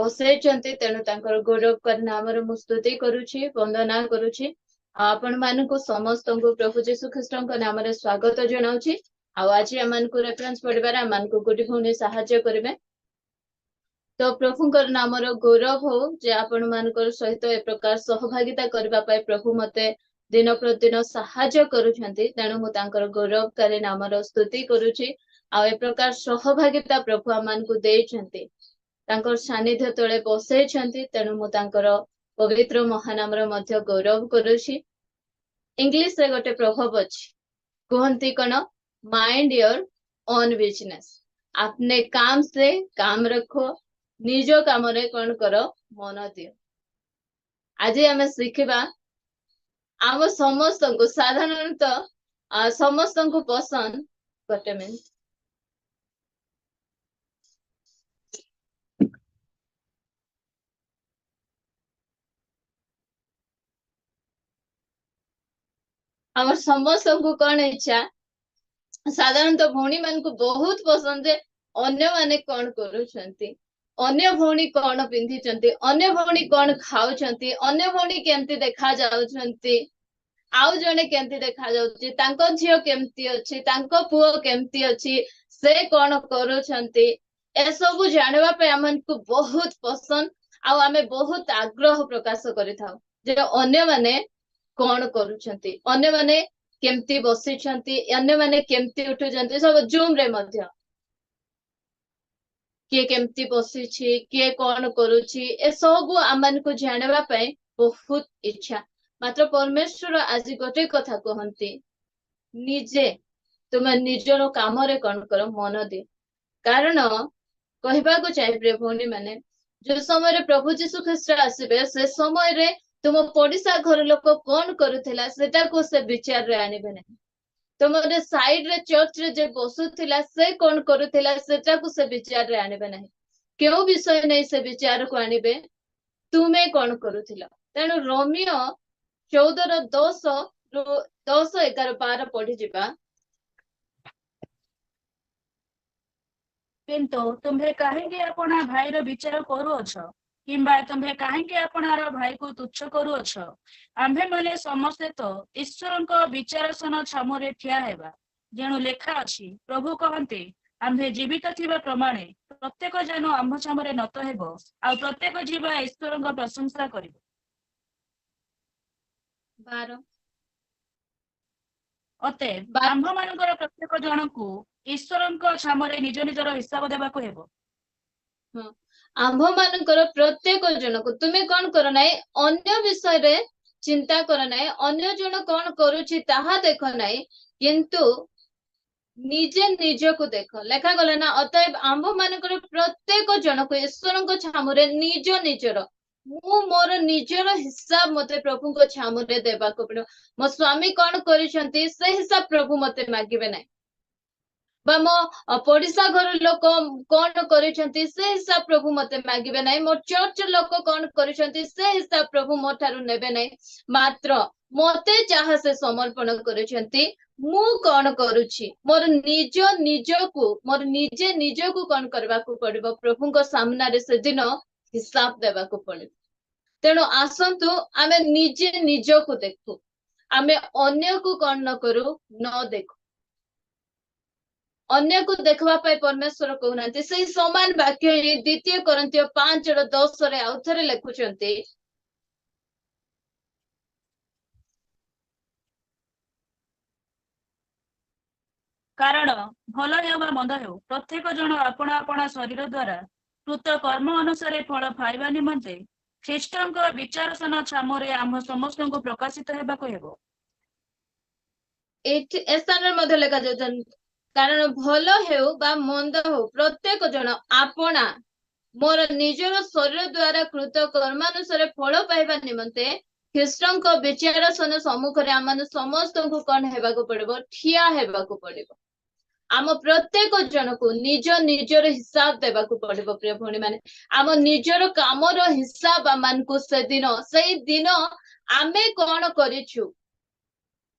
ବସେଇଛନ୍ତି। ତେଣୁ ତାଙ୍କର ଗୌରବ ନାମରେ ମୁଁ ସ୍ତୁତି କରୁଛି, ବନ୍ଦନା କରୁଛି। ଆପଣ ମାନଙ୍କୁ ସମସ୍ତଙ୍କୁ ପ୍ରଭୁ ଯୀଶୁ ଖ୍ରୀଷ୍ଟଙ୍କ ନାମରେ ସ୍ୱାଗତ ଜଣାଉଛି। ଆଉ ଆଜି ଆମମାନଙ୍କୁ ରେଫରେନ୍ସ ପଢିବାରେ ଆମମାନଙ୍କୁ ଗୋଟି ଭଉଣୀ ସାହାଯ୍ୟ କରିବେ। ତ ପ୍ରଭୁଙ୍କର ନାମର ଗୌରବ ହଉ ଯେ ଆପଣ ମାନଙ୍କର ସହିତ ଏ ପ୍ରକାର ସହଭାଗିତା କରିବା ପାଇଁ ପ୍ରଭୁ ମତେ ଦିନ ପ୍ରତିଦିନ ସାହାଯ୍ୟ କରୁଛନ୍ତି। ତେଣୁ ମୁଁ ତାଙ୍କର ଗୌରବକାରୀ ନାମର ସ୍ତୁତି କରୁଛି। ଆଉ ଏ ପ୍ରକାର ସହଭାଗିତା ପ୍ରଭୁ ଆମମାନଙ୍କୁ ଦେଇଛନ୍ତି, ତାଙ୍କର ସାନ୍ନିଧ୍ୟ ତଳେ ବସେଇଛନ୍ତି। ତେଣୁ ମୁଁ ତାଙ୍କର ପବିତ୍ର ମହାନାମର ମଧ୍ୟ ଗୌରବ କରୁଛି। ଇଂଲିଶରେ ଗୋଟେ ପ୍ରଭାବ ଅଛି, କୁହନ୍ତି କଣ, ମାଇଣ୍ଡ ୟୋର ଓନ୍ ବିଜନେସ। अपने काम से काम रखो, निज कामरे कौन करो, मन दियो। आज आम शिखा आम समस्त को साधारणतः समस्त को पसंद गोटे मिनट आम समस्त को कौन इच्छा, साधारणतः भौणी मान को बहुत पसंद जे अन्य माने कौन करूछंती, अन्य भौणी कौन पिंधिचंती, अन्य भौणी कौन खाउछंती, अन्य भौणी केमती देखा जाउछंती, आउ जने केमती देखा जाउची, तांको झियो केमती अछि, तांको पुओ केमती अछि, से कौन करूछंती, ए सब जानवा पे हमनको बहुत पसंद। आउ आमे बहुत आग्रह प्रकाश करिथाउ जे अन्य माने कौन करूछंती, अन्य माने केमती बसिछंती, अन्य माने केमती उठुछंती, सब जूम रे मध्य किए केमती बसिछि, किए कौन करूछि, ए सब आमन को जानवा पे बहुत इच्छा। मात्र परमेश्वर आज गोटे कथा कहती, निजे तुम निजर काम रे कौन कर, मन दे। कारण कहबा को चाहिए भौणी माने, जो समय प्रभु जीशु ख्रीस्ट आसबे से समय रे तुम पड़िशा घर लोक कौन करुथिला सेटा को से विचार रे आनिबे नहीं। तुमरे साइड रे चर्च रे जे बसुथिला से कौन करुथिला सेटा को से विचार रे आनिबे नहीं। क्यों विषय नहीं से विचार को आनिबे, तुमे कौन करुथिला। तेणु रोमियो 14:10-11-12 पढ़ी जिबा। किंतु तुम्हें कहीं अपना भाई रो विचार करूअछ, किंबा तुम्हें कहीं अपनार भाई को तुच्छ करूअछ। आम्भे माने समस्ते तो ईश्वर को विचारसन छामुरे ठिया हेबा, जेणु लेखा अछि, प्रभु कहते, आम्भे जीवित थिबा प्रमाणे प्रत्येक जन आम्भ छामुरे नत हेबो, आ प्रत्येक जीवा ईश्वर को प्रशंसा करिबो। 12 अतएव आम्भ मानकर प्रत्येक जन को ईश्वर छामुरे निज निजर हिसाब देबाको हेबो। आम्भ मानकर प्रत्येक जन को तुमे कौन कर नाई, अन्य विषय रे चिंता कर नाई, अन्य जन कौन करूछि ताहा देख नाई, किंतु निजे निज को देख। लेखा गला ना, अतएव आम्भ मानकर प्रत्येक जन को ईश्वर को छामुरे निज निजर, मु मोर निजर हिसाब मते प्रभु को छामुरे देबा को पड़ो। मो स्वामी कौन करिसंती से हिसाब प्रभु मते मागिबे नाही, बा मो पड़िशा घर लोक कौन करिसंती से हिसाब प्रभु मते मागिबे नाही, मो चर्च लोक कौन करिसंती से हिसाब प्रभु मो ठारू नेबे नाही। मात्र मते चाह से समर्पण करिसंती, मु कौन करूछि, मोर निज निजकू, मोर निजे निजकू कौन करबा को पड़िबो, प्रभु को सामना रे से दिन हिसाब देबा को पड़िबो। तेणु आसंतु आमे निजे निजकू देखु, आमे अन्य को कौन न करू, न देखु। अन्य को देखवा पाए परमेश्वर कहउनांती, से समान वाक्य ही 2 कोरिन्थियो 5:10 रे आउथरे लेखुचंती, कारण भल हेउ बा मंद हेउ, प्रत्येक जन अपना अपना शरीर द्वारा कृत कर्म अनुसार फल पाइबा निमंते ख्रीष्टଙ୍କ विचारसन छामुरे आम्भ समस्त को प्रकाशित हेबाको हेबो। एठी ए स्थान मध्ये लेखा जाउछन, कारण भल हेउ बा मंद हो प्रत्येक जन अपना मोर निजर शरीर द्वारा कृत कर्मानुसार फल पाइबा निमंते ख्रीष्टଙ୍କ विचारसन सम्मुख रे आम समस्त को कौन हेबाको पड़िबो, ठिया हेबाको पड़िबो। आम प्रत्येक जन को निज निजर हिसाब देबाको पड़िबो। प्रिय भौणी माने, आम निजर कामर हिसाब आमान को से दिन आमे कौन करिछु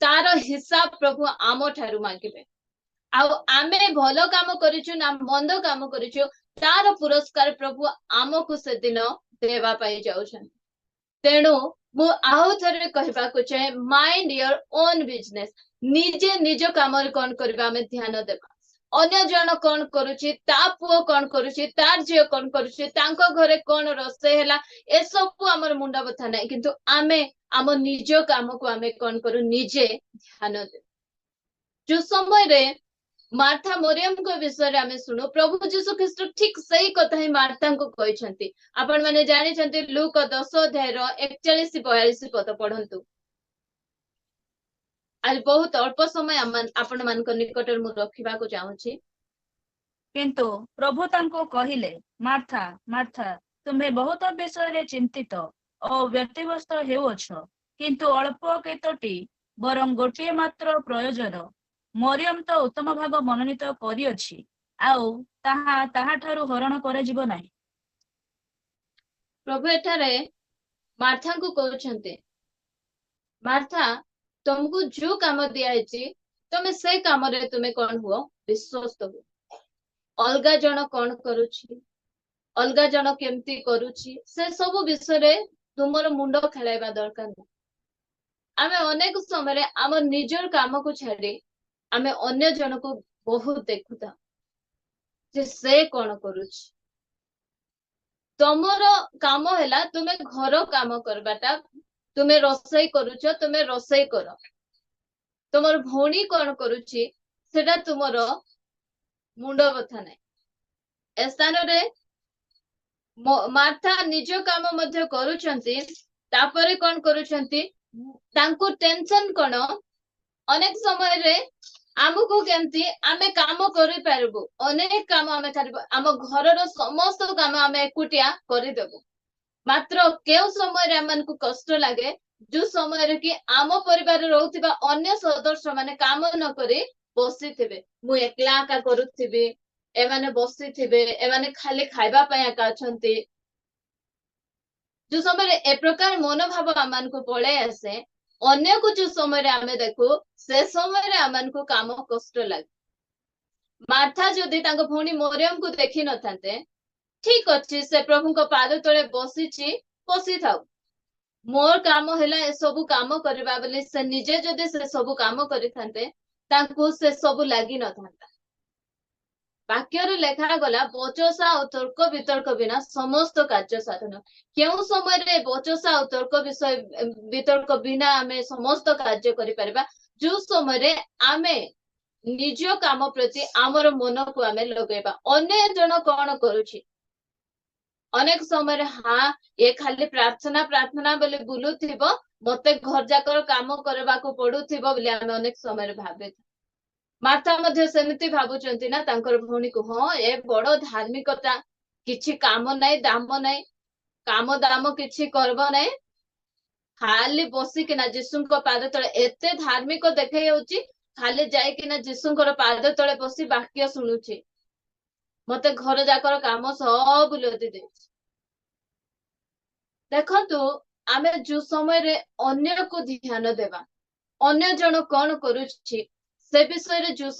तार हिसाब प्रभु आम ठारू मागिबे। आउ आमे भल काम करिछु ना मंद काम करिछु तार पुरस्कार प्रभु आमको से दिन देवा पाई जाउछन। तेणु मु आउ थरे कहबाको चाहे माइंड योर ओन बिजनेस। निजे निज काम कौन करबा हमें ध्यान देबा। अन्य जन कौन करुछि, ता पुओ कौन करुछि, तार झियो कौन करुछि, तांको घरे कौन रोषे हैला, ए सब हमर मुंड बथा नै, किंतु आमे आम निज काम को आमे कौन करू निजे ध्यान दे। जो समय रे मार्था मरियम को विषय रे आमे सुनो, प्रभु यीशु ख्रीष्ट ठीक सही कथा ही मार्था को कहछंती। आपण माने जानि छंती लूका 10 अध्याय रो 41 42 पद पढंतु। आज बहुत अल्प समय आपण मानक निकट मु रखिबा को चाहूची। किंतु प्रभु तांको कहिले, मार्था मार्था, तुम्हें बहुत विषय रे चिंतित और व्यतिव्यस्त हेउछ, किंतु अल्प केतोटी बरं गोटिए मात्र प्रयोजन। मरियम तो उत्तम भाग मनोनीत करिअछि, आउ ताहा ताहा ठारू हरण करे जीव नाही। प्रभु एठारे मार्था को कहछंती, मार्था तुमको जो काम दिया है तुम से काम रे तुम्हें कौन हुआ विश्वस्त हो। अलगा जन कौन करुछि, अलगा जन केमती करुछि, से सब विषय रे तुमर मुंड खेलाइबा दरकार नहीं। आमे अनेक समय आम निजर काम को छाड़ी आमे अन्य जन को बहुत देखुता जे से कौन करुछि। तमर काम हैला तुमे घर काम करबाटा, तुमे रोसई करुछ, तुमे रोसई कर। तुमर भौणी कौन करुछि सेटा तुमर मुंड बथा नै। ए स्थान रे मार्था निज काम मध्य करूछंती, तापरे कौन करूछंती, तांको टेंशन कोन अनेक समय रे आमको केमती आमे काम करि पारबो, अनेक काम आमे करबो, आम घरर समस्त काम आमे एकुटिया करि देबो। मात्र केउ समय रे हमन को कष्ट लागे जो समय रे कि आम परिवार रहउथिबा अन्य सदस्य माने काम न करी बसिथिबे, मु एकला का करूथिबे, एमाने बसिथिबे, एमाने खाली खाइबा पय एका अछंती। जो समय रे ए प्रकार मनोभाव आमन को पळे आसे, अन्य को जो समय रे आमे देखो से समय रे आमन को काम कष्ट लागे। मार्था जदि तांको भौणी मरियम को देखि न थांते, ठीक अछि से प्रभु को पाद तळे बसिछि, बसि थाउ, मोर काम हैला ए सब काम करबा बोली से निजे जदि से सब काम करि थांते तांको से सब लागि न थांता। वाक्यर लेखा गला बचसा और तर्क वितर्क बिना समस्त कार्य साधन। केउ समय रे बचसा और तर्क विषय वितर्क बिना आमे समस्त कार्य करि परबा जो समय रे आमे निज काम प्रति आमर मन को आमे लगेबा। अन्य जन कोन करूछि, अनेक समय हाँ ये खाली प्रार्थना प्रार्थना बोले बुलुथिबो, मते घर जाकर काम करबाको पडुथिबो बोले आमे अनेक समय भाबे। मार्था मध्ये सेमिति भाबुचंती ना तांकर भौणी को, हाँ ए बड़ धार्मिकता, किछि काम नै दाम नै, काम दाम किछि करबो नै, खाली बसिकिना जीशुंको पाद तळे एते धार्मिक देखै होउची, खाली जाइकिना जीशुंकर पाद तळे बसी वाक्य सुनुची, मते घर जाकर काम सब लदी दे। देखंतु आमे जो समय रे अन्य को ध्यान देबा, अन्य जन कोन करूछि से विषय रे जो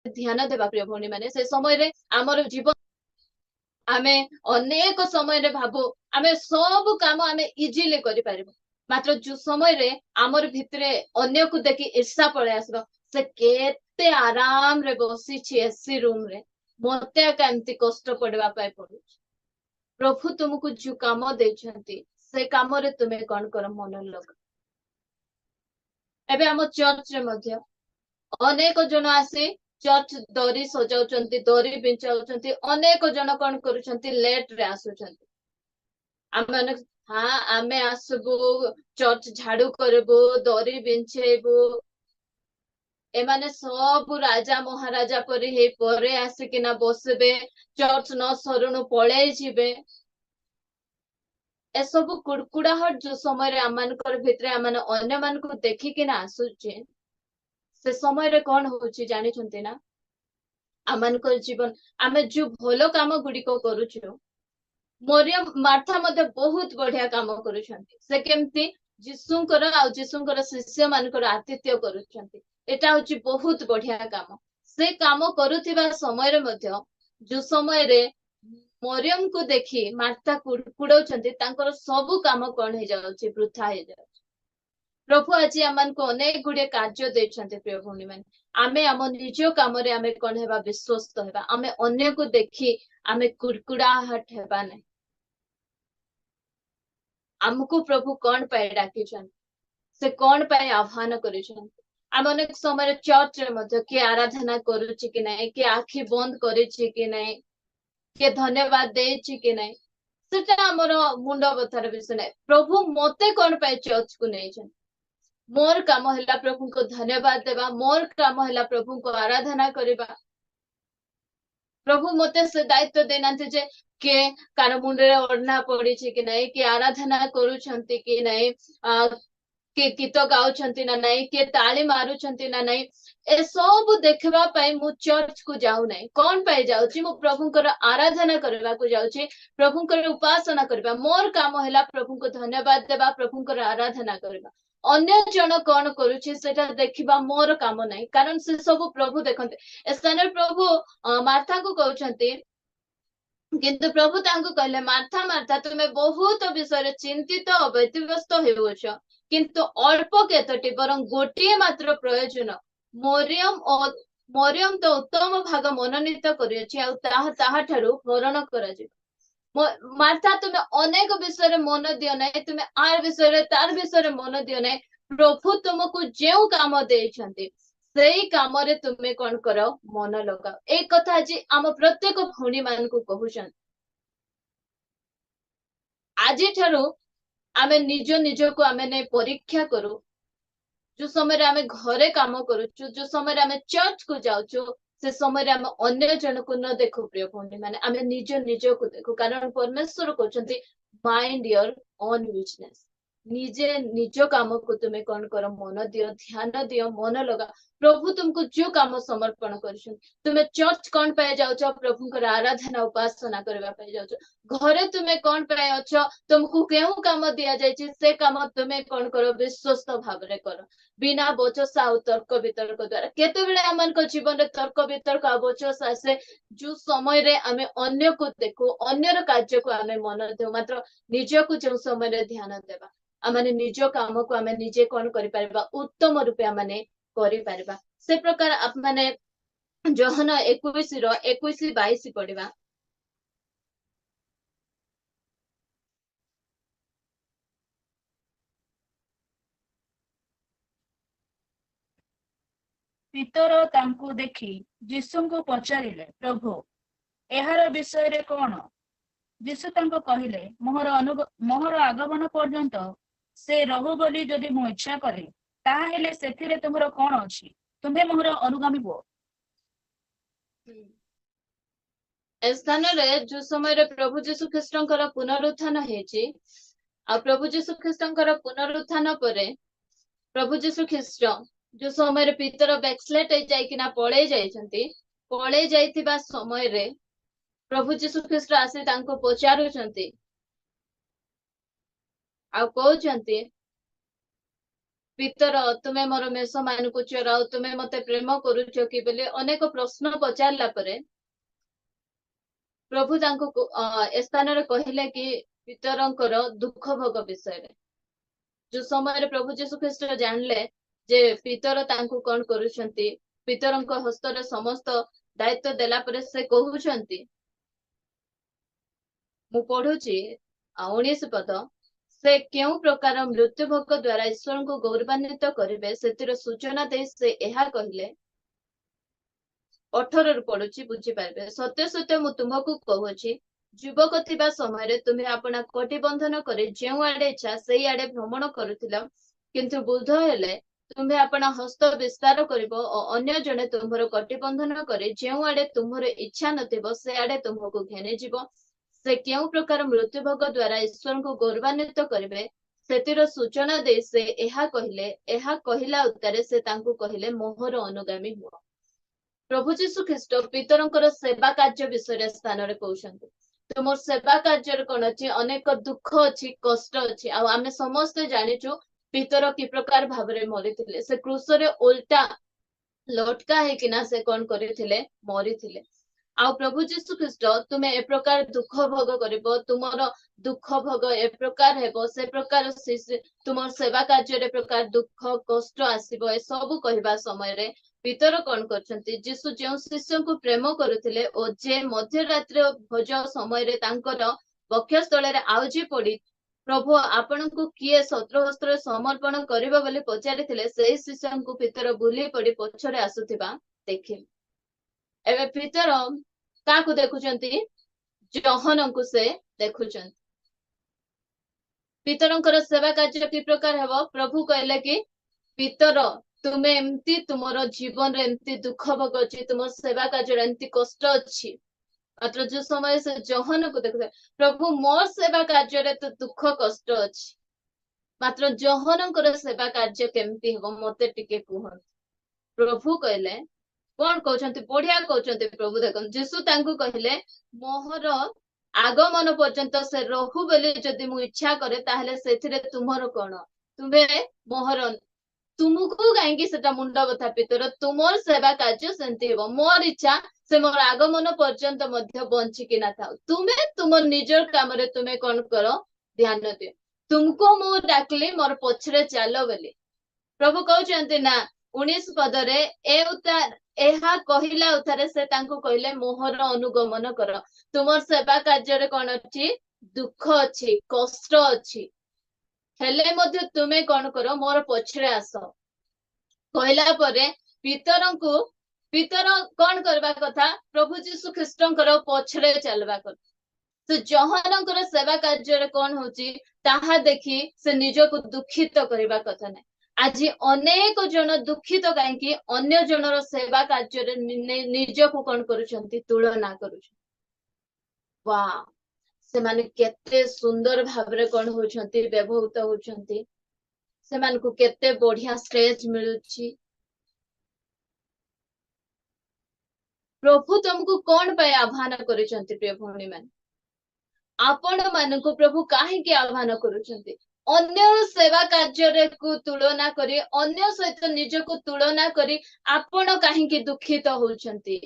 ध्यान देबा प्रिय भौणी माने, से समय रे हमर जीवन आमे अनेक समय रे भाबो आमे सब काम आमे इजीली करि परिबो, मात्र जो समय रे हमर भितरे अन्य को देखि ईर्षा पळे आसबो, से केते आराम रे बसी छी एसी रूम रे, मते केमती कष्ट पड़वा पाए पडु। प्रभु तुमको जो काम देछंती से काम रे तुमे कोन कर मन लगा। एबे हम चर्च रे मध्य अनेक जन आसी चर्च दरी सजाउचंती, दरी बिंचाउचंती, अनेक जन कोन करूचंती लेट रे आसुचंती। आमे हाँ आमे आसबु चर्च झाड़ू करबु, दरी बिंचेबु, एमाने सब राजा महाराजा परि हे परे आसिकिना बसबे, चर्च न सरुनु पळे जिबे। ए सब कुड़कुड़ाहट जो समय रे आमानकर भितरे आमाने अन्य मान को देखिकिना आसुचे, से समय रे कोन होची जानि छंती ना, आमानकर जीवन आमे जो भलो काम गुडी को करूछु मरियम मार्था मध्य बहुत बढ़िया काम करुछंती से केमती जीशुंकर आ जीशुंकर शिष्य मानकर आतिथ्य करुछंती एटा होची बहुत बढ़िया काम से काम करुथिबा समय रे मध्य जो समय रे मरियम को देखी मार्था कुड़ौछंती तांकर सब काम कोन हे जाउची वृथा हे जाउची प्रभु आज आमन को अनेक गुड़े कार्य देछंती प्रिय भौणी माने आमे आम निज काम रे आमे कोन हेबा विश्वस्त हेबा आमे अन्य को देखी आमे कुड़कुड़ाहट हेबा नै आमको प्रभु कौन पाए डाकिछन से कौन पाए आह्वान करिछन आम अनेक समय चर्च रे मध्य के आराधना करूची कि नहीं के आखि बंद करिछि कि नहीं के धन्यवाद देछि कि नहीं सेटा हमर मुंड बथार विषय नहीं प्रभु मते कौन पाए चर्च को नहीं छन मोर काम हला प्रभु को धन्यवाद देबा मोर काम हला प्रभु को आराधना करबा प्रभु मते से दायित्व देनांते जे के कार मुंडरे ओढ़ना पड़ी कि नहीं कि आराधना करूछंती कि नहीं के गीत गाउछंती ना नहीं के ताली मारुछंती ना नहीं ए सब देखबा पई मु चर्च को जाऊ नहीं कौन पाई जाउची मु प्रभुकर आराधना करबा को जाउची प्रभुकर उपासना करबा मोर काम हैला प्रभु को धन्यवाद देबा प्रभुकर आराधना करबा अन्य जन कौन करूची सेटा देखिबा मोर काम नहीं कारण से सब प्रभु देखंते ए स्थान प्रभु मार्था को कहउछंती किंतु प्रभु तांको कहले मार्था मार्था तुमे बहुत विषय चिंतित व्यतिव्यस्त हेउछ किंतु अल्प केतोटी बरं गोटिए मात्र प्रयोजन मरियम तो उत्तम भाग मनोनीत करियछि आ ताहा ठारू हरण कराजिबो मार्था तुमे अनेक विषय मन दियो नै तुमे आर विषय तार विषय मन दियो नै प्रभु तुमको जेउ काम देइछन्ति सेई काम रे तुमे कोन करो मन लगाओ ए कथा आज आम प्रत्येक भौणी मान को कहउछन आज ठारू आमे निज निज को आमे ने परीक्षा करू जो समय आमे घरे काम करूछु जो समय आमे चर्च को जाउछु से समय आमे अन्य जन को न देखु प्रिय भौणी माने आमे निज निज को देखु कारण परमेश्वर कहउछन्ती माइंड योर ओन बिजनेस निजे निज काम को तुमे कोन करो मन दियो ध्यान दियो मन लगा प्रभु तुमको जो काम समर्पण करछन तुमे चर्च कोन पाए जाउछ प्रभु को आराधना उपासना करबा पाए जाउछ घरे तुमे कोन पाए अछ तुमको केउ काम दिया जायछि से काम तुमे कोन करो विश्वस्त भावरे करो बिना बचसा और तर्क वितर्क द्वारा केते बेले आमन को जीवन रे तर्क वितर्क आ बचसा आसे जो समय रे आमे अन्य को देखो अन्य र कार्य को आमे मन देउ मात्र निज को जो समय रे ध्यान देबा आमाने निज काम को आमे निजे कोन करि परबा उत्तम रूपे आमाने करि परबा से प्रकार आप माने जोहन 21 रो 21 22 पढिबा ପିତର ତାଙ୍କୁ ଦେଖି ଯୀଶୁଙ୍କୁ ପଚାରିଲେ ପ୍ରଭୁ ଏହାର ବିଷୟରେ କଣ ଯୀଶୁ ତାଙ୍କୁ କହିଲେ ମୋହର ଆଗମନ ପର୍ଯ୍ୟନ୍ତ ସେ ରହୁ ବୋଲି ଯଦି ମୁଁ ଇଚ୍ଛା କରେ ତାହେଲେ ସେଥିରେ ତୁମର କଣ ଅଛି ତୁମେ ମୋହର ଅନୁଗାମୀ ହୁଅ स्थान रे जो समय रे प्रभु जीशु ख्रीष्टंकर पुनरुत्थान हेछि आ प्रभु जीशु ख्रीष्टंकर पुनरुत्थान परे प्रभु जीशु ख्रीष्ट जो समय रे पितर बैकस्लेट जाइकिना पळे जाइछंती पळे जाइतिबा समय रे प्रभु जीशु ख्रीष्ट आसी तांको पचारुछंती आ कहउछंती पितर तुमे मोर मेष मान को चराओ तुमे मते प्रेम करूछ कि बोले अनेक प्रश्न पचारला परे प्रभु तांको स्थान रे कहिले कि पितरंकर दुख भोग विषय रे जो समय रे प्रभु जीशु ख्रीष्ट जानले जे पितर तांको कोन करूछंती पितरंक हस्त रे समस्त दायित्व देला परे से कहउछंती मु पढुची 19 पद से क्यों प्रकार मृत्यु भोग द्वारा ईश्वर को गौरवान्वित करिवे सेतिर सूचना दे से एहा कहिले 18 रु पढुची बुझी पाइबे सत्य सत्य मु तुमको कहूची युवक थिबा समय रे तुमे अपना कोटि बंधन करे जेउ आडे इच्छा सेई आडे भ्रमण करूथिला किंतु बुध हेले तुम्हे अपना हस्त विस्तार करिवो अन्य जने तुम्हर कोटि बंधन करे जेउ आडे तुम्हर इच्छा नथिबो से आडे तुमको घेने जीवो से क्यों प्रकार मृत्यु भोग द्वारा ईश्वर को गौरवान्वित करिवे सेतिर सूचना दे से एहा कहिला उत्तरे से तांको कहिले मोहर अनुगामी हुआ प्रभु जीशु ख्रीष्ट पितरंकर सेवा कार्य विषय स्थान रे कहउछंती तुम सेवा कार्य कौन अच्छी अनेक दुख अच्छी कष्ट अच्छी आम समस्ते जाचु पितर कि प्रकार भाव मरी से क्रूस रे उल्टा लटका है से कौन करथिले मरी आ प्रभु जीशु ख्रीस्ट तुम्हें ए प्रकार दुख भोग करिवो तुमर दुख भोग ए प्रकार हेबो से प्रकार तुम सेवा कार्य प्रकार दुख कष्ट आसीबो ए सब कहवा समय रे पितर कौन करछंती जीशु जो शिष्य को प्रेम करुथिले ओ जे मध्य रात्रि भोज समय रे तांकर वक्षस्थल रे आउजी पड़ी प्रभु आपण को किए शत्रु हस्त्र समर्पण करिबो बोली पचारिथिले सेही शिष्य को पितर भूली पड़ी पछरे आसुथिबा देखिले एबे पितर काकू देखुचंती जहन को से देखुचंती पितरंकर सेवा कार्य कि प्रकार हेबो प्रभु कहले कि पितर तुम्हें एमती तुमर जीवन रे एमती दुख भोग अछि तुम सेवा कार्य एमती कष्ट अछि मात्र जो समय से जहन को देखु प्रभु मोर सेवा कार्य रे तो दुख कष्ट अछि मात्र जहनकर सेवा कार्य केमती हेबो मते टिके कहन प्रभु कहले कौन कहते बढ़िया कहते प्रभु देख जीशु तांकु कहले मोहर आगमन पर्यंत से रहू बोली जदि मु इच्छा करे ताहले सेथिरे तुमर कोन तुम्हें मोहर तुमको कहीं सेटा मुंड बथा पितर तुमर सेवा कार्य सेंती हेबो मोर इच्छा से मोर आगमन पर्यंत मध्य बंचिकी ना थाओ तुम्हें तुमर निजर काम रे तुम्हें कौन करो ध्यान दियो तुमको मु डाकली मोर पछरे चालो बोली प्रभु कहते ना 19 पदरे एहा कहिला उतारे से तांको कहले मोहर अनुगमन कर तुमर सेवा कार्य रे कोन अछि दुख अछि कष्ट अछि हेले मध्य तुमे कोन करो मोर पछरे आस कहला परे पितर कोन करबा कथा प्रभु जीशु ख्रीष्टंकर पछरे चलबा कथा तो जहनकर सेवा कार्य रे कोन होची ताहा देखि से निजको दुखित करबा कथा नै आज अनेक जन दुखित कहीं अन्य जनर सेवा कार्य निजको कौन करुछंती तुलना करुछंती वाह से माने केते सुंदर भाबरे कौन होछंती व्यवहृत होछंती से मानकु केते बढ़िया स्टेज मिलुची प्रभु तुमको कौन पे आह्वान करिसंती प्रिय भौणी मान आपण मानकु प्रभु काहे के आह्वान करुछंती अन्य सेवा कार्य को तुलना करी अन्य सहित निजको तुलना करी आपण काहे दुखित होउछंती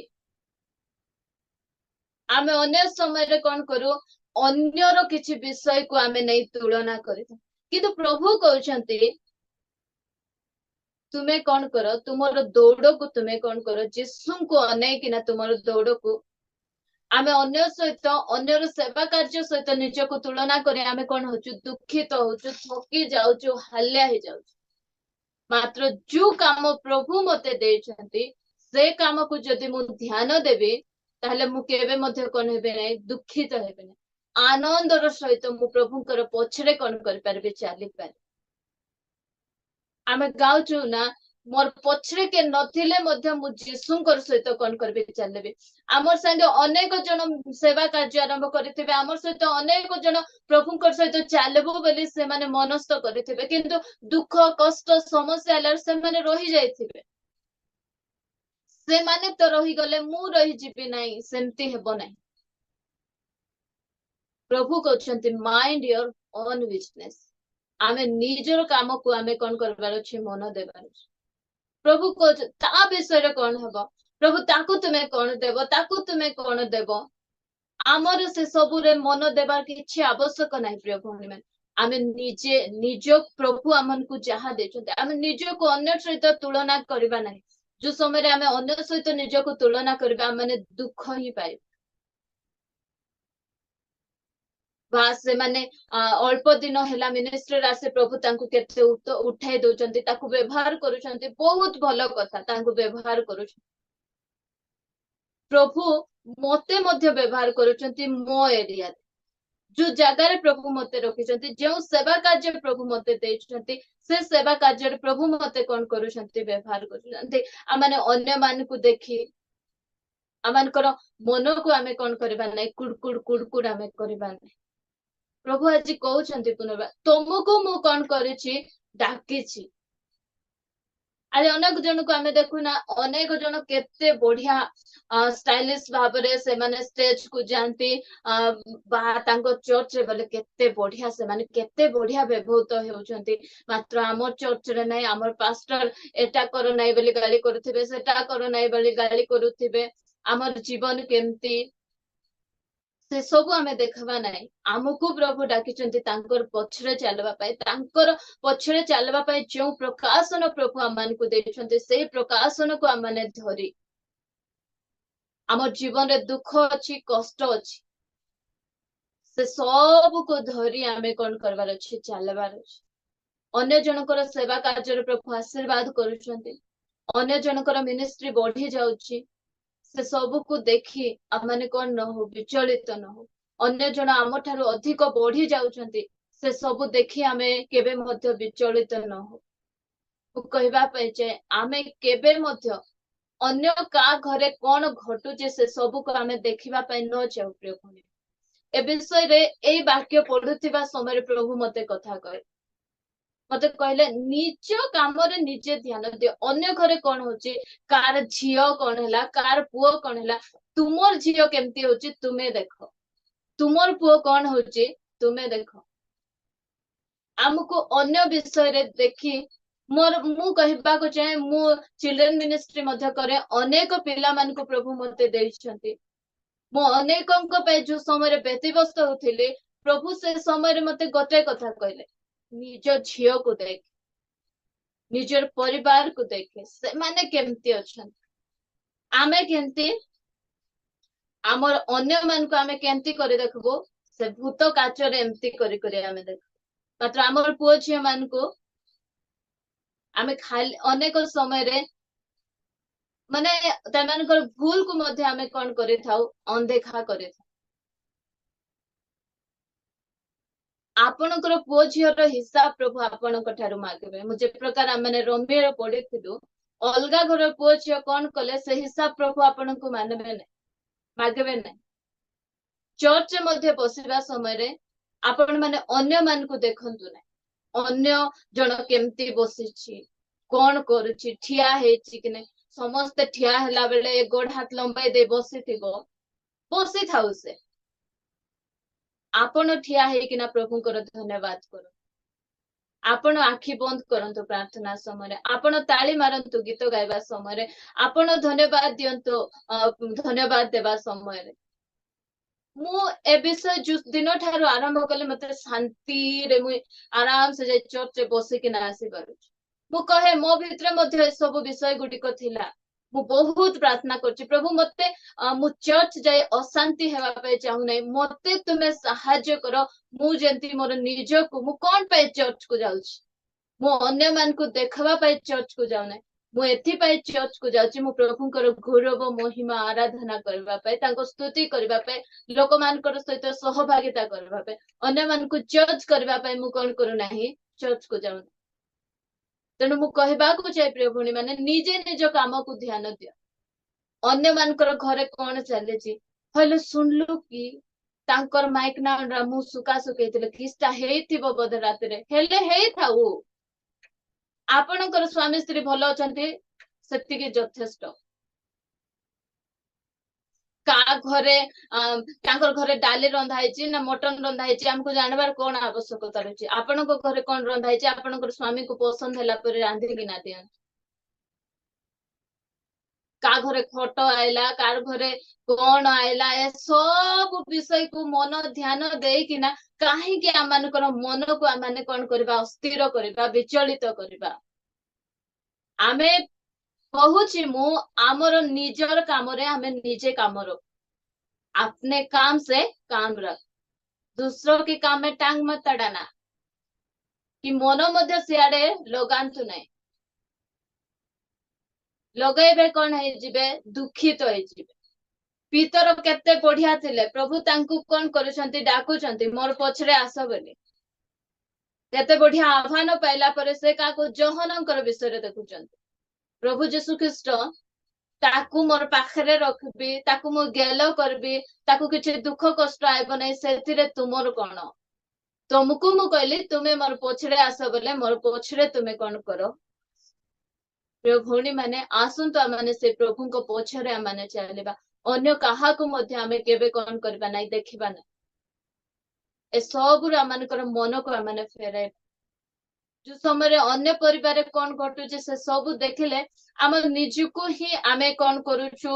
आमे अन्य समय रे कोन करू अन्यर किछि विषय को आमे नै तुलना करी किंतु प्रभु कहउछंती तुमे कौन करो तुमर दौड़ को तुमे कौन करो जीशु को अनै किना तुमर दौड़ को आमे अन्य सहित अन्यर सेवा कार्य सहित निजको तुलना करी आमे कौन होचु दुखित होचु थकी जाउचु हाल्या हे जाउचु मात्र जो काम प्रभु मते देछंती से काम को जदि मु ध्यान देबी ताहले मु केबे मध्ये कोन हेबे नै दुखित हेबे नै आनंदर सहित मु प्रभुकर पछरे कोन कर परबे चाली पार आमे गाउचु ना मोर पछरे के नथिले मध्ये मु जीशुकर सहित कोन करबे चलबे आमर संगे अनेक जन सेवा कार्य आरंभ करथिबे आमर सहित अनेक जन प्रभुकर सहित चलबो बोली से माने मनस्थ करथिबे किंतु दुख कष्ट समस्या लर से माने रहि जायथिबे से माने तो रहि गले मु रहि जिबि नाही सेमति हेबो नाही प्रभु कहउछंती माइंड योर ओन बिजनेस आमे निजर काम को आमे कोन करबार अछि मन देबार अछि प्रभु को ता विषय कोन हबो प्रभु ताकू तुम्हें कोन देबो ताकू तुम्हें कोन देबो आमर से सबु रे मन देबार किछि आवश्यक नाही प्रिय भौणी मन आमे निजे निज प्रभु आमन को जहा देछते आमे निज को अन्य सहित तुलना करबा नाही जो समय रे आमे अन्य सहित निज को तुलना करबा माने दुख ही पाए बास से माने अल्प दिन हेला मिनिस्ट्री रासे प्रभु तांको केते उठाई दोचंती ताकू व्यवहार करूचंती बहुत भलो कथा तांको व्यवहार करूछ प्रभु मते मध्य व्यवहार करूचंती मो एरिया जो जगह रे प्रभु मते रखिचंती जो सेवा कार्य प्रभु मते देचंती से सेवा कार्य रे प्रभु मते कोन करूचंती व्यवहार करूचंती आ माने अन्य मान को देखि आमानकर मन को आमे कोन करबा नै कुड़कुड़ कुड़कुड़ आमे करबा नै प्रभु आज कहउछंती पुनर्बार तुमको मु कोन करिछि डाकिछि आज अनेक जन को आम देखुना अनेक जन केते बढ़िया स्टाइलिश भाव से माने स्टेज को जाती चर्च रे बोले केते बढ़िया से माने केते बढ़िया व्यवहृत होउछंती मात्र आम चर्च रे नहीं आम पास्टर एटा करो नहीं बोली गाली करुथिबे सेटा करो नहीं बोली गाली करुथिबे आमर जीवन केमती से सब आम देखा ना आमको प्रभु डाकिचंती तांकर पछरे चलवा पाए तांकर पछरे चलवा पाए जो प्रकाशन प्रभु आम मानकु देइछंती से प्रकाशन को आम माने धरी आम जीवन रे दुख अछि कष्ट अछि से सब को धरी आमे कोन करबार अछि चलबार अछि अन्य जनकर सेवा कार्य प्रभु आशीर्वाद करूछंती अन्य जनकर मिनिस्ट्री बढ़ी जाउछि से सब को देखी आम माने कौन न हो विचलित न हो अन्य जन आम ठारू अधिक बढ़ी जाउछंती से सब देखी आमे केबे मध्य विचलित न हो कहबा पे जे आमे केबे मध्य अन्य का घरे कौन घटुचे से सब को आमे देखिबा पे न जाऊ प्रिय भणी ए विषय रे ए वाक्य पढुथिबा समय प्रभु मते कथा कहे मते कहले निज काम रे निजे ध्यान दियो अन्य घरे कौन होची कार झियो कौन हैला कार पुओ कौन हैला तुमर झियो केमती होची तुमे देखो तुमर पुओ कौन होची तुमे देखो हमको अन्य विषय रे देखी मोर मु कहबा को चाहे मु चिल्ड्रन मिनिस्ट्री मध्य करे अनेक पिला मान को प्रभु मते देइछंती मो अनेकंक पे जो समय व्यतिव्यस्त होथिले प्रभु से समय मते गोटे कथा कहले निज झियो को देख निजर परिवार को देखे से माने केमती अछन आमे केमती हमर अन्य मान को आमे केमती करे देखबो से भूत काचरे एमती करी करी आमे देख मात्र हमर पुओ झियो मान को आमे खाली अनेक समय रे माने तमानकर भूल को मध्य आमे कोन करे थाउ अनदेखा करे थाउ आपणकर पुओ झियर हिसाब प्रभु आपणक ठारू मागबे मुझे प्रकार माने रमेर पढिथिलु अलगा घर पुओ झियो कोन कले से हिसाब प्रभु आपणको मानबे नै मागबे नै चर्च मध्य बसिबा समय रे आपण माने अन्य मान को देखंतु नै अन्य जण केमती बसिछि कोन करूछि ठिया हेछि कि नै समस्त ठिया हला बेले गोड़ हाथ लंबाई दे बसिथिबो बसि थाउ से आपण ठिया हेकिना प्रभुଙ୍କର धन्यवाद करो आपण आखि बंद करंतु प्रार्थना समय आपण ताली मारंतु गीत गाइबा समय आपण धन्यवाद दियंतु धन्यवाद देबा समय मु ए विषय जो दिन ठारू आरंभ कले मते शांति रे मु आराम से जे चर्च रे बसी कि ना आसी पारु मु कहे मो भितरे मध्ये सब विषय गुडी को थिला मु बहुत प्रार्थना करछि प्रभु मते मु चर्च जाय अशांति हेबा पे चाहू नै मते तुमे सहाय्य करो मु जेंति मोर निज को मु कोन पे चर्च को जाउछि मु अन्य मान को देखबा पे चर्च को जाउ नै मु एथि पे चर्च को जाउछि मु प्रभुଙ୍କର गौरव महिमा आराधना करबा पे तांको स्तुति करबा पे लोक मानकर सहित सहभागिता करबा पे अन्य मान को जज करबा पे मु कोन करू नाही चर्च को जाउ तेणु मु कहबा को चाहे प्रिय भणी माने निजे निज काम को ध्यान दियो अन्य मानकर घरे कोन चले छी हले सुनलु की तांकर माइक ना मु सुका सुकेइतिले किस्ता हेइथिबो बद रात रे हेले हेइ थाउ आपणकर स्वामी स्त्री भलो अछंती सेतिके यथेष्ट का घरे तांकर घरे डाली रंधा हेछि ना मटन रंधा हेछि हमको जानबार कोन आवश्यकता रहछि आपणको घरे कोन रंधा हेछि आपणकर स्वामी को पसंद हैला पर रांधी कि ना दियन का घरे फोटो आइला कार घरे कोन आइला ए सब विषय को मन ध्यान दे कि ना काहे कि आमानकर मन को आमाने कोन करबा अस्थिर करबा विचलित करबा आमे कहूची मु आमर निजर काम रे हमें निजे काम रो अपने काम से काम रख दूसरों के काम में टांग मत अड़ाना कि मन मध्य सियाड़े लगांतु नहीं लगेबे कौन है जिबे दुखित तो है जिबे पीतर केते बढ़िया थिले प्रभु तांकु कोन करूछंती डाकुछंती मोर पछरे आस बोली केते बढ़िया आह्वान पाइला परे से का को जहनकर विषय रे देखुछंती प्रभु यीशु ख्रीस्ट ताकू मोर पाखरे रखबी ताकू मो गेलो करबी ताकू किछि दुख कष्ट आइबो नै सेतिरे तुमर कोन तुमको मु कहली तुमे मोर पछरे आस बोले मोर पछरे तुमे कोन करो प्रिय भौणी माने आसंतु आमे से प्रभु को पछरे आमे चलिबा अन्य काहाकू मध्ये आमे केबे कोन करबा नै देखिबा नै ए सब आमनकर मन को आमे फेरे जो समय अन्य परिवार कौन घटुचे से सब देखिले आम निजको ही आमे कौन करूछु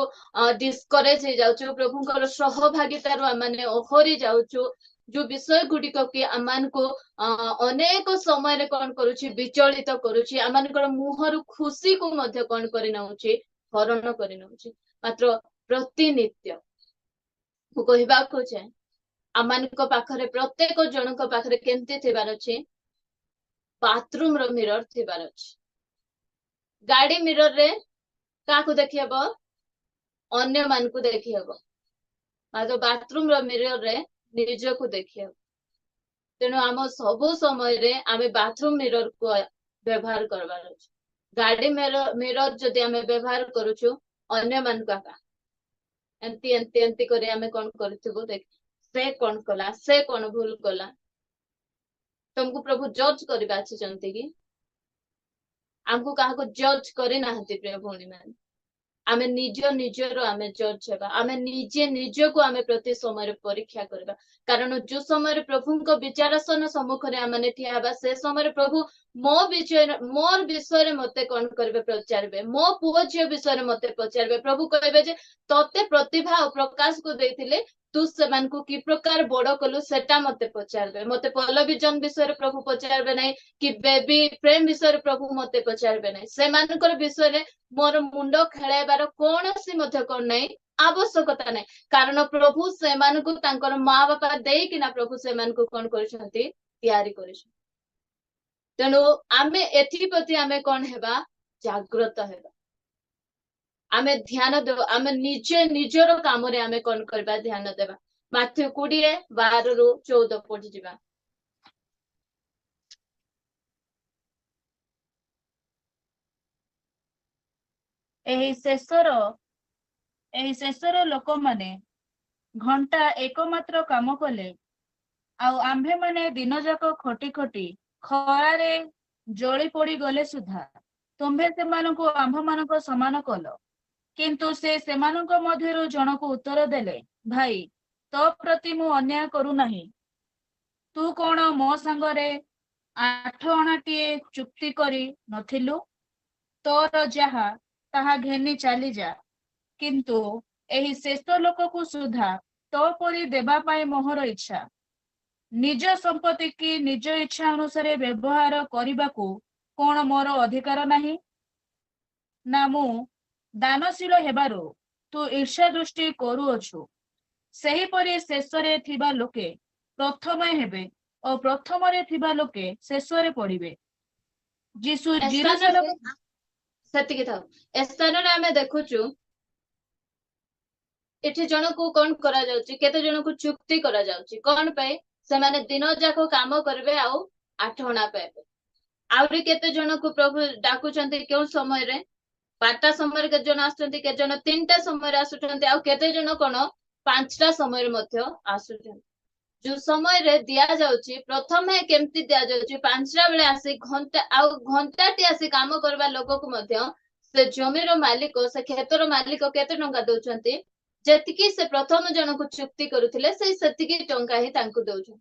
डिस्करेज हो जाउछु प्रभुଙ୍କର सहभागितार आमे ओहरी जाउछु जो विषय गुड़िक कि आमान को अनेक समय कौन करुछि विचलित करुछि आमानकर मुहरु खुशी को मध्य कौन करि नउछि हरण करि नउछि मात्र प्रतिनित्य मु कहिबा को चाहे आमानक पाखरे प्रत्येक जनक पाखरे केमति थिबार अछि बाथरूम रो मिरर थिबार अछि गाड़ी मिरर रे काकू देखि हबो अन्य मान को देखि हबो मात्र बाथरूम रो मिरर रे निज को देखि हबो तेणु आम सब समय रे आमे बाथरूम मिरर को व्यवहार करबार अछि गाड़ी मिरर जदि आमे व्यवहार करूछु अन्य मान का एंती एंती एंती करे आमे कोन करथिबो देख से कोन कला से कोन भूल कला तुमको प्रभु जज करबा अछि जंती कि हमको काहको जज करे नाहंती प्रिय भौणी मान आमे निज निजरो आमे जज हेबा आमे निजे निज को आमे प्रति समय परीक्षा करबा कारण जो समय प्रभु को विचारसन सम्मुख रे आमे ठिया हेबा से समय प्रभु मोर विषय रे मते कोन करबे पचारबे मो पुओ झियो विषय रे मते पचारबे प्रभु कहबे जे तते प्रतिभा और प्रकाश को देथिले तू सेमान को कि प्रकार बड़ कलु सेटा मते पचारबे मते पल्लवीजन विषय रे प्रभु पचारबे नै कि बेबी प्रेम विषय रे प्रभु मते पचारबे नै सेमानकर विषय रे मोर मुंड खेलाइबार कोनोसी मध्य कोन नै आवश्यकता नै कारण प्रभु सेमान को तांकर माँ बापा देई किना प्रभु सेमान को कोन करछंती तैयारी करछंती तेणु आमे एथि प्रति आमे कोन हेबा जागृत हेबा आमे ध्यान देबा आमे निजे निजरो काम रे आमे कोन करबा ध्यान देबा माथ्यू 20:12 रु 14 पढ़ी जिबा एही शेषर लोक माने घंटा एकमात्र काम कले आउ आम्भे माने दिन जाक खटी खटी खरारे जଳି पड़ी गले सुधा तुम्भे सेमानंकु आम्भ मानक समान कल किंतु से सेमानंक मध्यरु जनक उत्तर देले भाई तो प्रति मु अन्याय करू नाही तू कोण मो संगरे 8 अणाटीए चुक्ति करी नथिलु तोर जहा ताहा घेनी चली जा किंतु एही शेष लोक को सुधा तो परी देबा पाए मोहर इच्छा निज संपत्ति की निज इच्छा अनुसार व्यवहार करने कौन मोर अधिकार नहीं ना मु दानशील हेबारु तू ईर्ष्या दृष्टि करूअछु सही परी शेष रे थिबा लोके प्रथम हेबे और प्रथम रे थिबा लोके शेष रे पड़िबे जीसु जेरूशलेम सेतिकी थाउ ए स्थान रे आमे देखुछु एठी जन को कोन करा जाउची केते जन को चुक्ति करा जाउची कोन पे से माने दिन जाको काम करबे आउ 8 अणा पाइबे आउरी केते जन को प्रभु डाकुचंती केउ समय रे 5टा समय रे के जन आसुचंती के जन 3टा समय रे आसुचंती आउ केते जन कोन 5टा समय रे मध्य आसुचंती जो समय रे दिया जाउची प्रथम है केमती दिया जाउची 5टा बेले आसी घंटाटी आसी काम करबा लोक को मध्य से जमीर मालिक से खेतर मालिक केते टंका दउचंती जेतिकी से प्रथम जन को चुक्ति करुथिले से सेतिकी टंका ही तांकु दउछन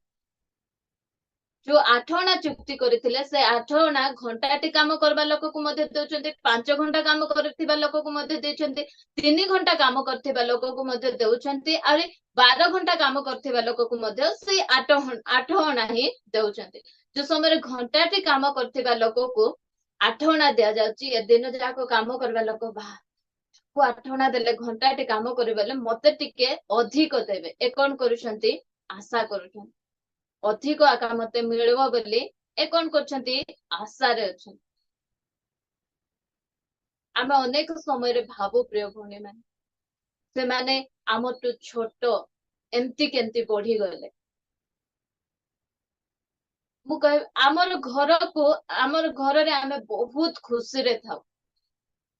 जो 8 अणा चुक्ति करथिले से 8 अणा घंटाटी काम करबा लोक को मध्य दउचंती 5 घंटा काम करथिबा लोक को मध्य देचंती 3 घंटा काम करथिबा लोक को मध्य दउचंती आरे 12 घंटा काम करथिबा लोक को मध्य से 8 अणा ही दउचंती जो समय रे घंटाटी काम करथिबा लोक को 8 अणा दिया जाउची ए दिन जाको काम करबा लोक बा को 8 अणा देले घंटाटी काम करबेले मते टिके अधिक देबे ए कोन करूछंती आशा करूछंती अधिक आका मते मिलबो बोली ए कोन करछंती आशा रे अछन आमे अनेक समय रे भाबो प्रिय भौणी माने से माने आमटु छोटो एमती केमती बढ़ी गले मु कह आमर घर रे आमे बहुत खुशी रे थाउ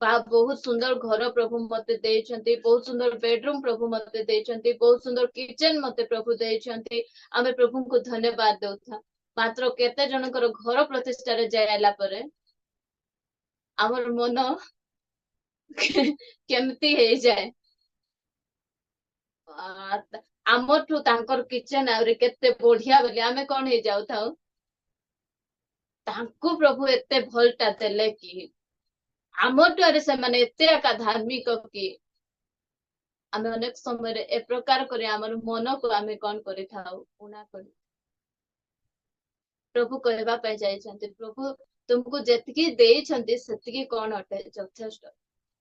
बहुत सुंदर घर प्रभु मते देइछंती बहुत सुंदर बेडरूम प्रभु मते देइछंती बहुत सुंदर किचन मते प्रभु देइछंती आमे प्रभु को धन्यवाद देउथा मात्र केते जनकर घर प्रतिष्ठा रे जायला परे ଆମର ମନ କେମିତି ହେଇଯାଏ। ଆମଠୁ ତାଙ୍କର କିଚେନ ଆହୁରି କେତେ ବଢିଆ ବୋଲି ଆମେ କଣ ହେଇଯାଉଥାଉ। ତାଙ୍କୁ ପ୍ରଭୁ ଏତେ ଭଲଟା ଦେଲେ କି ଆମଠୁ ଆରେ ସେମାନେ ଏତେ ଏକା ଧାର୍ମିକ କି ଆମେ ଅନେକ ସମୟରେ ଏ ପ୍ରକାର କରି ଆମର ମନକୁ ଆମେ କଣ କରିଥାଉ ଉଣା କରି ପ୍ରଭୁ କହିବା ପାଇଁ ଯାଇଛନ୍ତି ପ୍ରଭୁ ତୁମକୁ ଯେତିକି ଦେଇଛନ୍ତି ସେତିକି କଣ ଅଟେ ଯଥେଷ୍ଟ।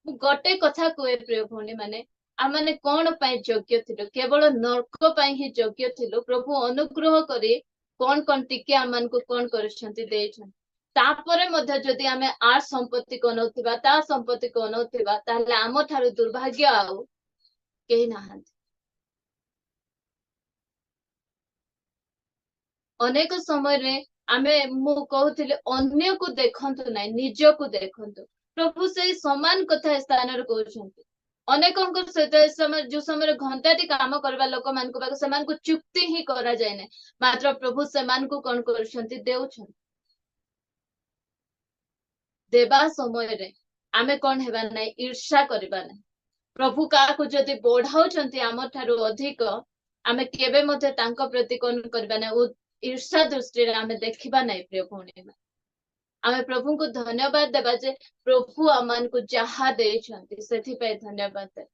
ମୁଁ ଗୋଟେ କଥା କୁହେ ପ୍ରିୟ ଭଉଣୀ ମାନେ ଆମେ କଣ ପାଇଁ ଯୋଗ୍ୟ ଥିଲୁ କେବଳ ନର୍କ ପାଇଁ ହିଁ ଯୋଗ୍ୟ ଥିଲୁ। ପ୍ରଭୁ ଅନୁଗ୍ରହ କରି କଣ ଟିକେ ଆମମାନଙ୍କୁ କଣ କରିଛନ୍ତି ଦେଇଛନ୍ତି। ତାପରେ ମଧ୍ୟ ଯଦି ଆମେ ଆ ସମ୍ପତ୍ତିକୁ ଅନଉଥିବା ତା ସମ୍ପତ୍ତିକୁ ଅନଉଥିବା ତାହେଲେ ଆମ ଠାରୁ ଦୁର୍ଭାଗ୍ୟ ଆଉ କେହି ନାହାନ୍ତି। ଅନେକ ସମୟରେ ମୁଁ କହୁଥିଲି ଅନ୍ୟକୁ ଦେଖନ୍ତୁ ନାହିଁ ନିଜକୁ ଦେଖନ୍ତୁ। ପ୍ରଭୁ ସେଇ ସମାନ କଥା ଏ ସ୍ଥାନରେ କହୁଛନ୍ତି। ଅନେକଙ୍କ ସହିତ ଏ ସମୟ ଯୋଉ ସମୟରେ ଘଣ୍ଟାଟି କାମ କରିବା ଲୋକମାନଙ୍କ ପାଖକୁ ସେମାନଙ୍କୁ ଚୁକ୍ତି ହିଁ କରାଯାଏ ନାହିଁ। ମାତ୍ର ପ୍ରଭୁ ସେମାନଙ୍କୁ କଣ କରୁଛନ୍ତି ଦେଉଛନ୍ତି। ଦେବା ସମୟରେ ଆମେ କଣ ହେବା ନାହିଁ ଈର୍ଷା କରିବା ନାହିଁ। ପ୍ରଭୁ କାହାକୁ ଯଦି ବଢାଉଛନ୍ତି ଆମ ଠାରୁ ଅଧିକ ଆମେ କେବେ ମଧ୍ୟ ତାଙ୍କ ପ୍ରତି କଣ କରିବା ନାହିଁ ଈର୍ଷା ଦୃଷ୍ଟିରେ ଆମେ ଦେଖିବା ନାହିଁ। ପ୍ରିୟ ଭଉଣୀ ଆମେ ପ୍ରଭୁଙ୍କୁ ଧନ୍ୟବାଦ ଦେବା ଯେ ପ୍ରଭୁ ଆମମାନଙ୍କୁ ଯାହା ଦେଇଛନ୍ତି ସେଥିପାଇଁ ଧନ୍ୟବାଦ ଦେବା।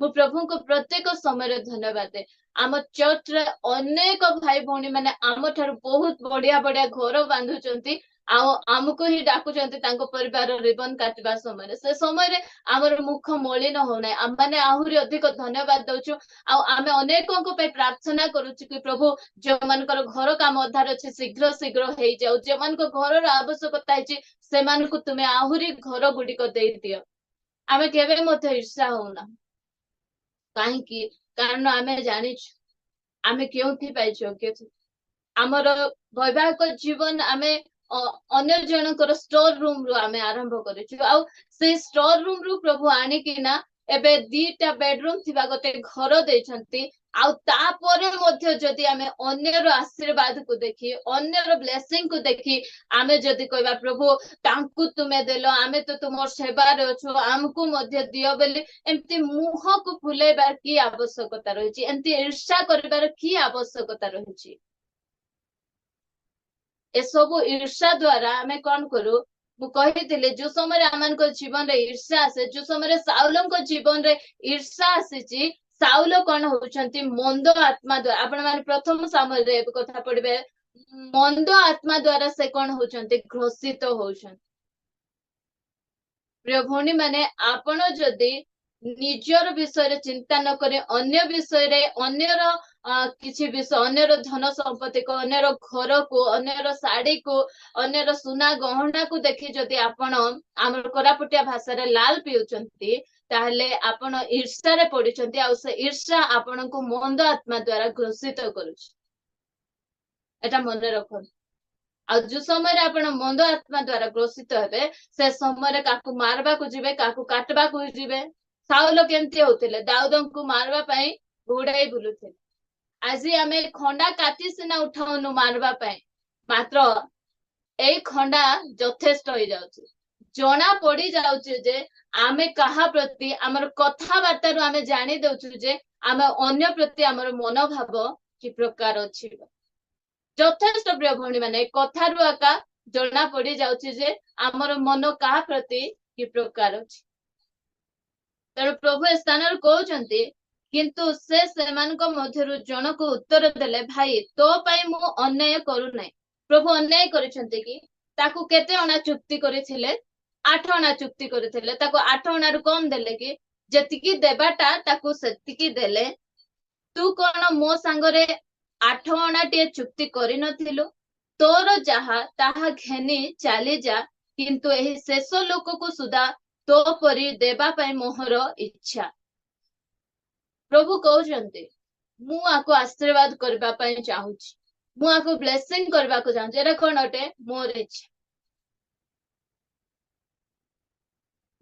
ମୁଁ ପ୍ରଭୁଙ୍କୁ ପ୍ରତ୍ୟେକ ସମୟରେ ଧନ୍ୟବାଦ ଦେ। ଆମ ଚର୍ଚ୍ଚରେ ଅନେକ ଭାଇ ଭଉଣୀ ମାନେ ଆମ ଠାରୁ ବହୁତ ବଢିଆ ବଢିଆ ଘର ବାନ୍ଧୁଛନ୍ତି ଆଉ ଆମକୁ ହିଁ ଡାକୁଛନ୍ତି ତାଙ୍କ ପରିବାର ରିବନ କାଟିବା ସମୟରେ। ସେ ସମୟରେ ଆମର ମୁଖ ମଳିନ ହଉନାହିଁ। ଆମେ ଆହୁରି ଅଧିକ ଧନ୍ୟବାଦ ଦଉଛୁ ଆଉ ଆମେ ଅନେକଙ୍କ ପାଇଁ ପ୍ରାର୍ଥନା କରୁଛୁ କି ପ୍ରଭୁ ଯୋଉମାନଙ୍କର ଘର କାମ ଅଧାର ଅଛି ଶୀଘ୍ର ଶୀଘ୍ର ହେଇଯାଉ। ଯୋଉମାନଙ୍କ ଘରର ଆବଶ୍ୟକତା ହେଇଛି ସେମାନଙ୍କୁ ତୁମେ ଆହୁରି ଘର ଗୁଡିକ ଦେଇଦିଅ। ଆମେ କେବେ ମଧ୍ୟ ଈର୍ଷା ହଉନା। କାହିଁକି? କାରଣ ଆମେ ଜାଣିଛୁ ଆମେ କେଉଁଥି ପାଇଁ ଯୋଗ୍ୟ। ଆମର ବୈବାହିକ ଜୀବନ ଆମେ ଅନ୍ୟ ଜଣଙ୍କର ଷ୍ଟୋର ରୁମ ରୁ ଆମେ ଆରମ୍ଭ କରିଛୁ ଆଉ ସେଇ ଷ୍ଟୋର ରୁମ ରୁ ପ୍ରଭୁ ଆଣିକିନା ଏବେ 2ଟା ବେଡରୁମ ଥିବା ଗୋଟେ ଘର ଦେଇଛନ୍ତି। ଆଉ ତାପରେ ମଧ୍ୟ ଯଦି ଆମେ ଅନ୍ୟର ଆଶୀର୍ବାଦକୁ ଦେଖି ଅନ୍ୟର ବ୍ଲେସିଂ କୁ ଦେଖି ଆମେ ଯଦି କହିବା ପ୍ରଭୁ ତାଙ୍କୁ ତୁମେ ଦେଲ ଆମେ ତ ତୁମର ସେବାରେ ଅଛୁ ଆମକୁ ମଧ୍ୟ ଦିଅ ବୋଲି ଏମିତି ମୁହଁକୁ ଫୁଲେଇବାର କି ଆବଶ୍ୟକତା ରହିଛି? ଏମିତି ଈର୍ଷା କରିବାର କି ଆବଶ୍ୟକତା ରହିଛି? ଏସବୁ ଈର୍ଷା ଦ୍ଵାରା ଆମେ କଣ କରୁ? ମୁଁ କହିଥିଲି ଯୋଉ ସମୟରେ ଆମମାନଙ୍କ ଜୀବନରେ ଈର୍ଷା ଆସେ ଯୋଉ ସମୟରେ ସାଉଲଙ୍କ ଜୀବନରେ ଈର୍ଷା ଆସିଛି ସାଉଲ କଣ ହଉଛନ୍ତି ମନ୍ଦ ଆତ୍ମା ଦ୍ଵାରା ଆପଣ ମାନେ ପ୍ରଥମ ସାମୁଏଲରେ ଏବେ କଥା ପଢିବେ ମନ୍ଦ ଆତ୍ମା ଦ୍ଵାରା ସେ କଣ ହଉଛନ୍ତି ଘୋଷିତ ହଉଛନ୍ତି। ପ୍ରିୟ ଭଉଣୀ ମାନେ ଆପଣ ଯଦି ନିଜର ବିଷୟରେ ଚିନ୍ତା ନ କରି ଅନ୍ୟ ବିଷୟରେ ଅନ୍ୟର କିଛି ବିଷୟ ଅନ୍ୟର ଧନ ସମ୍ପତ୍ତିକୁ ଅନ୍ୟର ଘରକୁ ଅନ୍ୟର ଶାଢୀକୁ ଅନ୍ୟର ସୁନା ଗହଣାକୁ ଦେଖି ଯଦି ଆପଣ ଆମର କୋରାପୁଟିଆ ଭାଷାରେ ଲାଲ ପିଉଛନ୍ତି ତାହେଲେ ଆପଣ ଈର୍ଷାରେ ପଡିଛନ୍ତି ଆଉ ସେ ଈର୍ଷା ଆପଣଙ୍କୁ ମନ୍ଦ ଆତ୍ମା ଦ୍ଵାରା ଘୋଷିତ କରୁଛି। ଏଟା ମନେ ରଖନ୍ତୁ। ଆଉ ଯୋଉ ସମୟରେ ଆପଣ ମନ୍ଦ ଆତ୍ମା ଦ୍ଵାରା ଗ୍ରସିତ ହେବେ ସେ ସମୟରେ କାହାକୁ ମାରବାକୁ ଯିବେ କାହାକୁ କାଟବାକୁ ଯିବେ। ସାଉଲ କେମିତି ହଉଥିଲେ ଦାଉଦଙ୍କୁ ମାରିବା ପାଇଁ ଘୋଡାଇ ବୁଲୁଥିଲେ। ଆଜି ଆମେ ଖଣ୍ଡା କାଟି ସିନା ଉଠାଉନୁ ମାରିବା ପାଇଁ ମାତ୍ର ଏଇ ଖଣ୍ଡା ଯଥେଷ୍ଟ ହେଇଯାଉଛି। ଜଣା ପଡି ଯାଉଛି ଯେ ଆମେ କାହା ପ୍ରତି ଆମର କଥାବାର୍ତ୍ତାରୁ ଆମେ ଜାଣି ଦଉଛୁ ଯେ ଆମେ ଅନ୍ୟ ପ୍ରତି ଆମର ମନୋଭାବ କି ପ୍ରକାର ଅଛି। ଯଥେଷ୍ଟ ପ୍ରିୟ ଭଉଣୀ ମାନେ କଥାରୁ ଆକା ଜଣା ପଡି ଯାଉଛି ଯେ ଆମର ମନ କାହା ପ୍ରତି କି ପ୍ରକାର ଅଛି। ତେଣୁ ପ୍ରଭୁ ଏ ସ୍ଥାନରେ କହୁଛନ୍ତି କିନ୍ତୁ ସେ ସେମାନଙ୍କ ମଧ୍ୟରୁ ଜଣକୁ ଉତ୍ତର ଦେଲେ ଭାଇ ତୋ ପାଇଁ ମୁଁ ଅନ୍ୟାୟ କରୁନାହିଁ। ପ୍ରଭୁ ଅନ୍ୟାୟ କରିଛନ୍ତି କି? ତାକୁ କେତେ ଅଣା ଚୁକ୍ତି କରିଥିଲେ? 8 ଅଣା ଚୁକ୍ତି କରିଥିଲେ। ତାକୁ 8 ଅଣାରୁ କମ ଦେଲେ କି? ଯେତିକି ଦେବାଟା ତାକୁ ସେତିକି ଦେଲେ। ତୁ କଣ ମୋ ସାଙ୍ଗରେ 8 ଅଣାଟିଏ ଚୁକ୍ତି କରିନଥିଲୁ? ତୋର ଯାହା ତାହା ଘେନି ଚାଲିଯା କିନ୍ତୁ ଏହି ଶେଷ ଲୋକକୁ ସୁଦ୍ଧା ତୋ ପରି ଦେବା ପାଇଁ ମୋର ଇଚ୍ଛା। ପ୍ରଭୁ କହୁଛନ୍ତି ମୁଁ ଆକୁ ଆଶୀର୍ବାଦ କରିବା ପାଇଁ ଚାହୁଁଛି। ମୁଁ ଆକୁ ବ୍ଲେସିଂ କରିବାକୁ ଚାହୁଁଛି। ଏଟା କଣ ଅଟେ? ମୋର ଇଚ୍ଛା।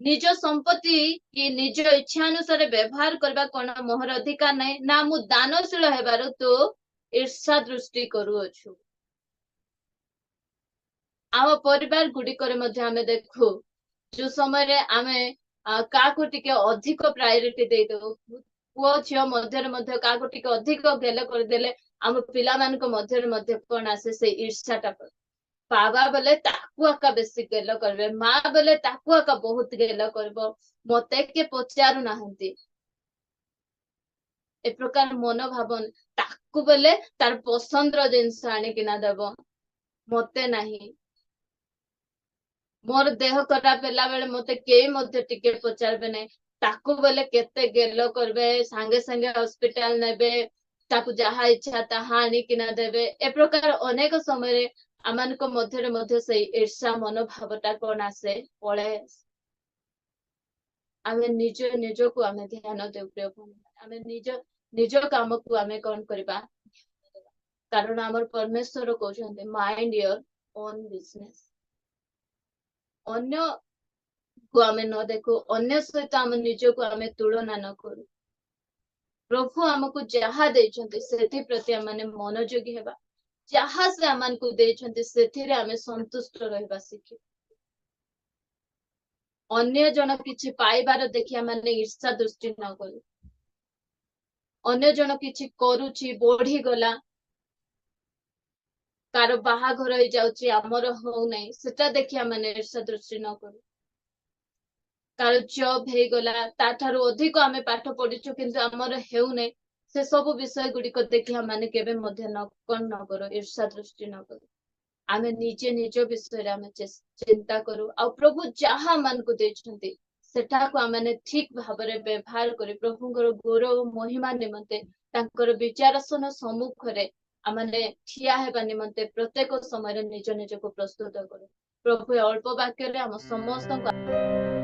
ନିଜ ସମ୍ପତ୍ତି କି ନିଜ ଇଚ୍ଛା ଅନୁସାରେ ବ୍ୟବହାର କରିବା କଣ ମୋର ଅଧିକାର ନାହିଁ? ନା ମୁଁ ଦାନଶୀଳ ହେବାରୁ ତୁ ଈର୍ଷା ଦୃଷ୍ଟି କରୁଅଛୁ। ଆମ ପରିବାର ଗୁଡିକରେ ମଧ୍ୟ ଆମେ ଦେଖୁ जो समय रे आमे काको टिके अधिक प्रायोरिटी दे दो पुओ झियो मध्य काको टिके अधिक गेल कर देले आम पिला मानक मध्य कोन आसे से ईर्ष्याटा बाबा बोले ताकू आका बेसी गेल करबे माँ बोले ताकू आका बहुत गेल करबो मते के पचारु नाहंती ए प्रकार मनोभावन ताकू बोले तार पसंद रो जिंस आनी किना देबो मते नहीं मोर देह खराब होला बेले मते केई मते टिके पचारबे नै ताकू बोले केते गेलो करबे संगे संगे हॉस्पिटल नेबे ताकू जहा इच्छा ताहा आनी किना देबे ए प्रकार अनेक समय रे आमानको मध्य से ईर्ष्या मनोभावटा कोन आसे पळे आमे निज को आमे ध्यान देउ प्रभु आमे निज काम को आमे कोन करबा कारण हमर परमेश्वर कहउछन्ते माइंड योर ओन बिजनेस अन्य को आमे न देखो अन्य सहित आम निज को आमे तुलना न करू प्रभु हमको जहा देछन्ते सेति प्रति आमे मनोयोगी हेबा जहा से आमान को देछन्ते सेथिरे आमे संतुष्ट रहबा शिखि अन्य जन किछि पाइबार देखि आमे ईर्ष्या दृष्टि न करू अन्य जन किछि करूछि बढ़ी गला कार बाहाघर हो जाउछि हमर हो नै सेटा देखि आमे ईर्ष्या दृष्टि न करू कार जॉब हे गला ताठारु अधिक आमे पाठ पढिछु किंतु हमर हेउ नै से सब विषय गुडी को देखि आमे केबे मध्य न कोन न करू ईर्ष्या दृष्टि न करू आमे निज विषय रे आमे चिंता करू आ प्रभु जहा मन को देछन्ती सेटा को आमे ठीक भाबरे व्यवहार करी प्रभुଙ୍କର गौरव महिमा निमंते तांकर विचारसन सम्मुख रे आमे ठिया हेबा निमंते प्रत्येक समय रे निज को प्रस्तुत करू प्रभु अल्प वाक्य रे हम समस्त